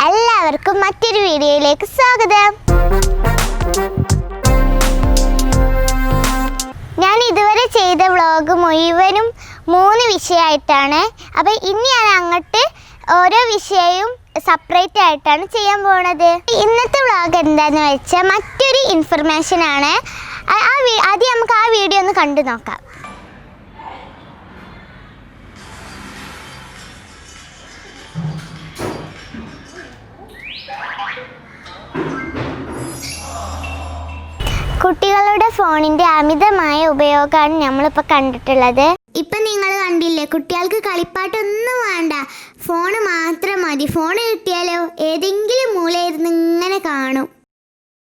എല്ലാവർക്കും മറ്റൊരു വീഡിയോയിലേക്ക് സ്വാഗതം. ഞാൻ ഇതുവരെ ചെയ്ത വ്ളോഗ് മുഴുവനും 3 വിഷയമായിട്ടാണ്. അപ്പോൾ ഇനി ഞാൻ അങ്ങോട്ട് ഓരോ വിഷയവും സെപ്പറേറ്റ് ആയിട്ടാണ് ചെയ്യാൻ പോകുന്നത്. ഇന്നത്തെ വ്ളോഗ് എന്താണെന്ന് വെച്ചാൽ മറ്റൊരു ഇൻഫർമേഷനാണ്. ആദ്യം നമുക്ക് ആ വീഡിയോ ഒന്ന് കണ്ടു നോക്കാം. കുട്ടികളുടെ ഫോണിൻ്റെ അമിതമായ ഉപയോഗമാണ് നമ്മളിപ്പോൾ കണ്ടിട്ടുള്ളത്. ഇപ്പം നിങ്ങൾ കണ്ടില്ലേ, കുട്ടികൾക്ക് കളിപ്പാട്ടൊന്നും വേണ്ട, ഫോണ് മാത്രം മതി. ഫോൺ കിട്ടിയാലോ ഏതെങ്കിലും മൂലയിരുന്ന് ഇങ്ങനെ കാണും.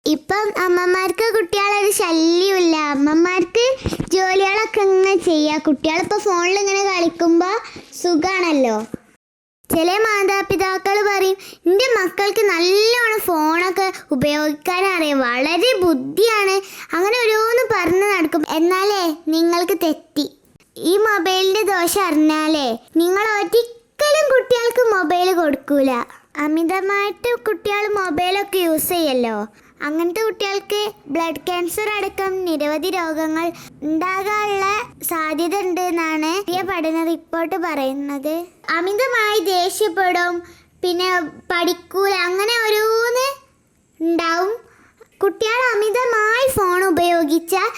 ഇപ്പം അമ്മമാർക്ക് കുട്ടികളൊരു ശല്യമില്ല, അമ്മമാർക്ക് ജോലികളൊക്കെ ഇങ്ങനെ ചെയ്യാം. കുട്ടികളിപ്പോൾ ഫോണിൽ ഇങ്ങനെ കളിക്കുമ്പോൾ സുഖമാണല്ലോ. ചില മാതാപിതാക്കൾ പറയും, എൻ്റെ മക്കൾക്ക് നല്ലോണം ഫോണൊക്കെ ഉപയോഗിക്കാൻ അറിയാം, വളരെ ബുദ്ധിയാണ്, അങ്ങനെ ഓരോന്ന് പറഞ്ഞ് നടക്കും. എന്നാലേ നിങ്ങൾക്ക് തെറ്റി. ഈ മൊബൈലിൻ്റെ ദോഷം അറിഞ്ഞാലേ നിങ്ങൾ ഒരിക്കലും കുട്ടികൾക്ക് മൊബൈൽ കൊടുക്കൂല. അമിതമായിട്ട് കുട്ടികൾ മൊബൈലൊക്കെ യൂസ് ചെയ്യല്ലോ, അങ്ങനത്തെ കുട്ടികൾക്ക് ബ്ലഡ് ക്യാൻസർ അടക്കം നിരവധി രോഗങ്ങൾ ഉണ്ടാകാനുള്ള സാധ്യത ഉണ്ട് എന്നാണ് പുതിയ പഠന റിപ്പോർട്ട് പറയുന്നത്. അമിതമായി ദേഷ്യപ്പെടും, പിന്നെ പഠിക്കൂല, അങ്ങനെ ഓരോന്ന് ഉണ്ടാവും. കുട്ടികൾ അമിതമായി ഫോൺ ഉപയോഗിച്ചാൽ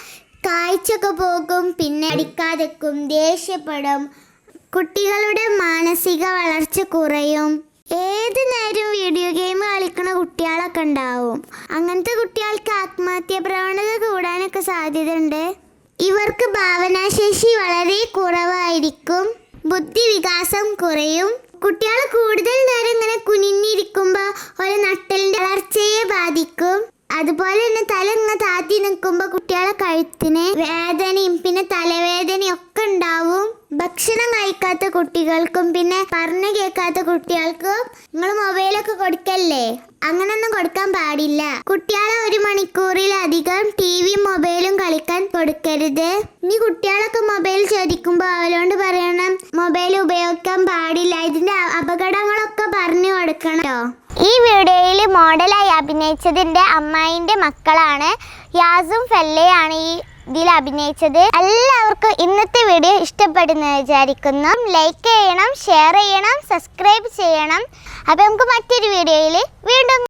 കാഴ്ചയൊക്കെ പോകും, പിന്നെ പഠിക്കാതെക്കും, ദേഷ്യപ്പെടും, കുട്ടികളുടെ മാനസിക വളർച്ച കുറയും. ഏത് നേരം വീഡിയോ ഗെയിം കളിക്കുന്ന കുട്ടികളൊക്കെ ഉണ്ടാവും. അങ്ങനത്തെ കുട്ടികൾക്ക് ആത്മഹത്യാ പ്രവണത കൂടാനൊക്കെ സാധ്യത ഉണ്ട്. ഇവർക്ക് ഭാവനാശേഷി വളരെ കുറവായിരിക്കും, ബുദ്ധി വികാസം കുറയും. കുട്ടികൾ കൂടുതൽ നേരം ഇങ്ങനെ കുനിഞ്ഞിരിക്കുമ്പോൾ ഒരു നട്ടലിൻ്റെ വളർച്ചയെ ബാധിക്കും. അതുപോലെ തന്നെ തല ഇങ്ങനെ താത്തി നിൽക്കുമ്പോൾ കുട്ടികളെ കഴുത്തിന് വേദനയും പിന്നെ തലവേദനയും ഒക്കെ ഉണ്ടാവും. ഭക്ഷണം കഴിക്കാത്ത കുട്ടികൾക്കും പിന്നെ പറഞ്ഞു കേൾക്കാത്ത കുട്ടികൾക്കും നിങ്ങൾ മൊബൈലൊക്കെ കൊടുക്കല്ലേ, അങ്ങനൊന്നും കൊടുക്കാൻ പാടില്ല. കുട്ടികളെ 1 മണിക്കൂറിലധികം ടിവിയും മൊബൈലും കളിക്കാൻ കൊടുക്കരുത്. ഇനി കുട്ടികളൊക്കെ മൊബൈൽ ചോദിക്കുമ്പോൾ അവരോട് പറയണം മൊബൈൽ ഉപയോഗിക്കാൻ പാടില്ല, ഇതിന്റെ അപകടങ്ങളൊക്കെ പറഞ്ഞു കൊടുക്കണം കേട്ടോ. ഈ വീഡിയോയിൽ മോഡലായി അഭിനയിച്ചതിൻ്റെ അമ്മായിൻ്റെ മക്കളാണ് യാസും ഫെല്ലയാണ് ഇതിൽ അഭിനയിച്ചത്. എല്ലാവർക്കും ഇന്നത്തെ വീഡിയോ ഇഷ്ടപ്പെടുന്നു വിചാരിക്കുന്നു. ലൈക്ക് ചെയ്യണം, ഷെയർ ചെയ്യണം, സബ്സ്ക്രൈബ് ചെയ്യണം. അപ്പോൾ നമുക്ക് മറ്റൊരു വീഡിയോയിൽ വീണ്ടും